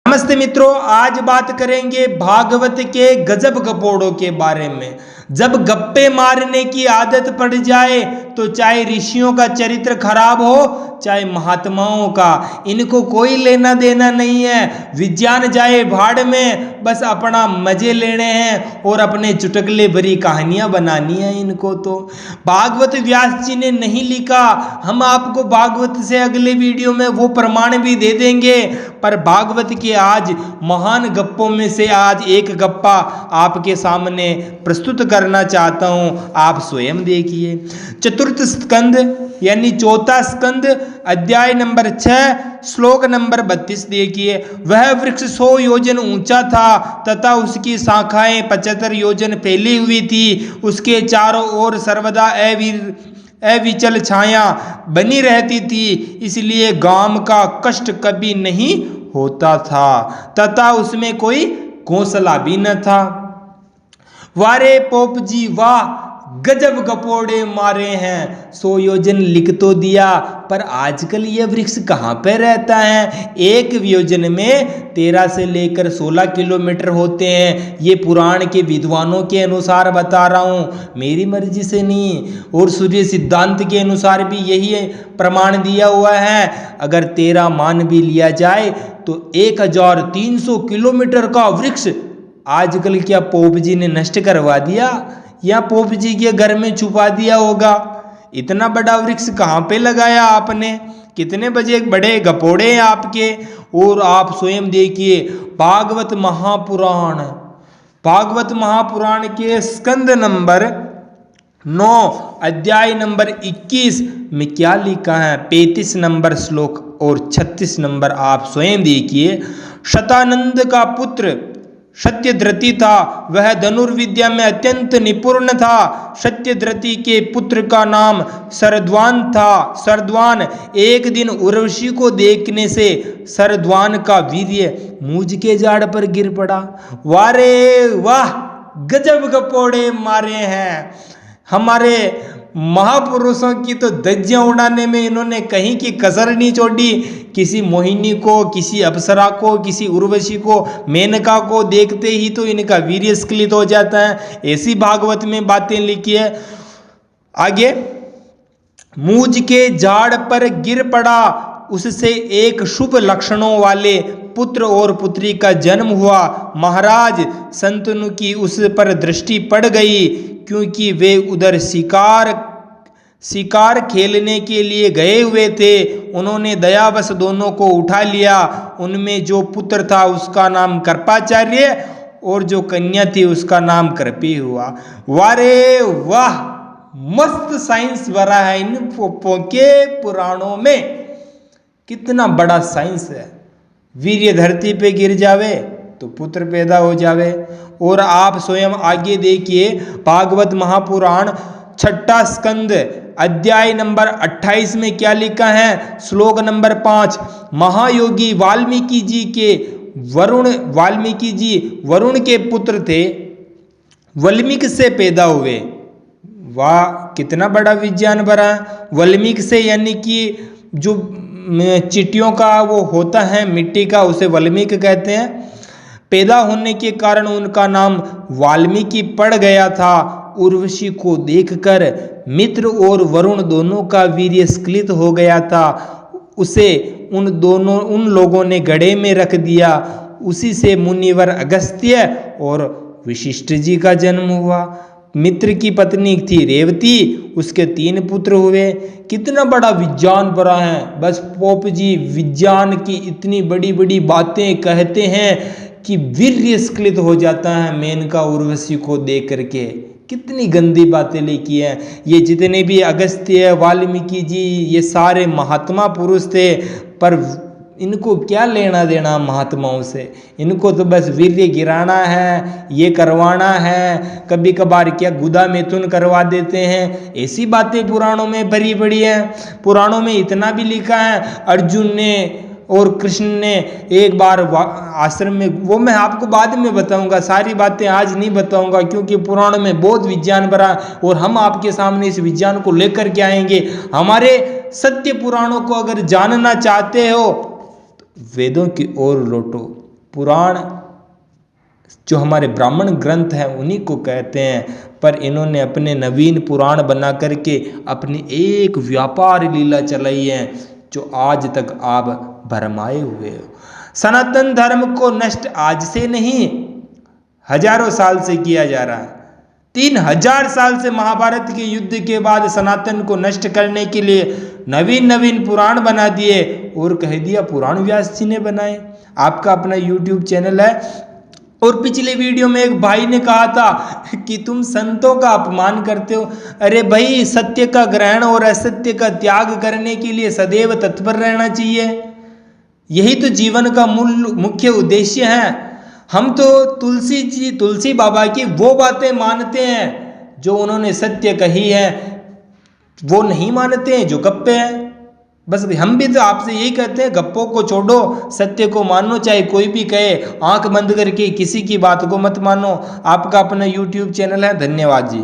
नमस्ते मित्रों, आज बात करेंगे भागवत के गजब गपोड़ों के बारे में। जब गप्पे मारने की आदत पड़ जाए तो चाहे ऋषियों का चरित्र खराब हो चाहे महात्माओं का, इनको कोई लेना देना नहीं है। विज्ञान जाए भाड़ में, बस अपना मजे लेने हैं और अपने चुटकुले भरी कहानियां बनानी है इनको। तो भागवत व्यास जी ने नहीं लिखा, हम आपको भागवत से अगले वीडियो में वो प्रमाण भी दे देंगे। पर भागवत के आज महान गप्पों में से आज एक गप्पा आपके सामने प्रस्तुत करना चाहता हूं, आप स्वयं देखिए। चतुर्थ स्कंद यानी चौथा स्कंद अध्याय नंबर 6 श्लोक नंबर 32 देखिए। वह वृक्ष 100 योजन ऊंचा था तथा उसकी शाखाएं 75 योजन फैली हुई थी। उसके चारों ओर सर्वदा अविचल छाया बनी रहती थी, इसलिए गांव का कष्ट कभी नहीं होता था तथा उसमें कोई घोंसला भी न था। वारे पोप जी वाह, गजब गपोड़े मारे हैं। 100 योजन लिख तो दिया, पर आजकल यह वृक्ष कहाँ पे रहता है? एक योजन में 13 से लेकर 16 किलोमीटर होते हैं। ये पुराण के विद्वानों के अनुसार बता रहा हूँ, मेरी मर्जी से नहीं। और सूर्य सिद्धांत के अनुसार भी यही प्रमाण दिया हुआ है। अगर 13 मान भी लिया जाए तो 1300 किलोमीटर का वृक्ष आजकल क्या पोप जी ने नष्ट करवा दिया या पोप जी के घर में छुपा दिया होगा? इतना बड़ा वृक्ष कहाँ पे लगाया आपने? कितने बजे बड़े गपोड़े हैं आपके। और आप स्वयं देखिए भागवत महापुराण के स्कंद नंबर 9 अध्याय नंबर 21 में क्या लिखा है। 35 नंबर श्लोक और 36 नंबर आप स्वयं देखिए। शतानंद का पुत्र सत्यद्रति था, वह धनुर्विद्या में अत्यंत निपुण था। सत्यद्रति के पुत्र का नाम शरद्वान था। शरद्वान एक दिन उर्वशी को देखने से शरद्वान का वीर्य मूंज के झाड़ पर गिर पड़ा। वारे वाह, गजब गपोड़े मारे हैं। हमारे महापुरुषों की तो धज्जियां उड़ाने में इन्होंने कहीं की कसर नहीं छोड़ी। किसी मोहिनी को, किसी अप्सरा को, किसी उर्वशी को, मेनका को देखते ही तो इनका वीर्य स्खलित हो जाता है। ऐसी भागवत में बातें लिखी है। आगे, मूंज के झाड़ पर गिर पड़ा, उससे एक शुभ लक्षणों वाले पुत्र और पुत्री का जन्म हुआ। महाराज संतनु की उस पर दृष्टि पड़ गई, क्योंकि वे उधर शिकार खेलने के लिए गए हुए थे। उन्होंने दयावश दोनों को उठा लिया। उनमें जो पुत्र था उसका नाम कृपाचार्य और जो कन्या थी उसका नाम कृपी हुआ। वारे वाह, मस्त साइंस भरा है इन पोपों के पुराणों में। कितना बड़ा साइंस है। वीर्य धरती पे गिर जावे तो पुत्र पैदा हो जावे। और आप स्वयं आगे देखिए भागवत महापुराण 6ठा स्कंद अध्याय नंबर 28 में क्या लिखा है। श्लोक नंबर 5, महायोगी वाल्मीकि जी वरुण के पुत्र थे, वाल्मीकि से पैदा हुए। वाह, कितना बड़ा विज्ञान भरा। वाल्मीकि से यानी कि जो चींटियों का वो होता है मिट्टी का, उसे वाल्मीकि कहते हैं। पैदा होने के कारण उनका नाम वाल्मीकि पड़ गया था। उर्वशी को देखकर मित्र और वरुण दोनों का वीर्य स्खलित हो गया था। उसे उन लोगों ने गड्ढे में रख दिया। उसी से मुनिवर अगस्त्य और वशिष्ठ जी का जन्म हुआ। मित्र की पत्नी थी रेवती, उसके 3 पुत्र हुए। कितना बड़ा विज्ञान भरा है। बस पोप जी विज्ञान की इतनी बड़ी बड़ी बातें कहते हैं कि वीर्य स्खलित हो जाता है मेनका उर्वशी को देख करके। कितनी गंदी बातें लिखी हैं। ये जितने भी अगस्त्य, वाल्मीकि जी, ये सारे महात्मा पुरुष थे, पर इनको क्या लेना देना महात्माओं से। इनको तो बस वीर्य गिराना है, ये करवाना है, कभी कभार क्या गुदा मैथुन करवा देते हैं। ऐसी बातें पुराणों में भरी पड़ी हैं। पुराणों में इतना भी लिखा है, अर्जुन ने और कृष्ण ने एक बार आश्रम में, वो मैं आपको बाद में बताऊंगा, सारी बातें आज नहीं बताऊंगा क्योंकि पुराण में बहुत विज्ञान भरा और हम आपके सामने इस विज्ञान को लेकर के आएंगे। हमारे सत्य पुराणों को अगर जानना चाहते हो तो वेदों की ओर लौटो। पुराण जो हमारे ब्राह्मण ग्रंथ हैं उन्हीं को कहते हैं, पर इन्होंने अपने नवीन पुराण बना करके अपनी एक व्यापार लीला चलाई है जो आज तक आप भरमाए हुए हो। सनातन धर्म को नष्ट आज से नहीं, हजारों साल से किया जा रहा है। 3000 साल से महाभारत के युद्ध के बाद सनातन को नष्ट करने के लिए नवीन नवीन पुराण बना दिए और कह दिया पुराण व्यास जी ने बनाए। आपका अपना YouTube चैनल है और पिछले वीडियो में एक भाई ने कहा था कि तुम संतों का अपमान करते हो। अरे भाई, सत्य का ग्रहण और असत्य का त्याग करने के लिए सदैव तत्पर रहना चाहिए। यही तो जीवन का मुख्य उद्देश्य है। हम तो तुलसी बाबा की वो बातें मानते हैं जो उन्होंने सत्य कही है, वो नहीं मानते हैं जो गप्पे हैं। बस हम भी तो आपसे यही कहते हैं, गप्पों को छोड़ो, सत्य को मानो, चाहे कोई भी कहे। आंख बंद करके किसी की बात को मत मानो। आपका अपना YouTube चैनल है। धन्यवाद जी।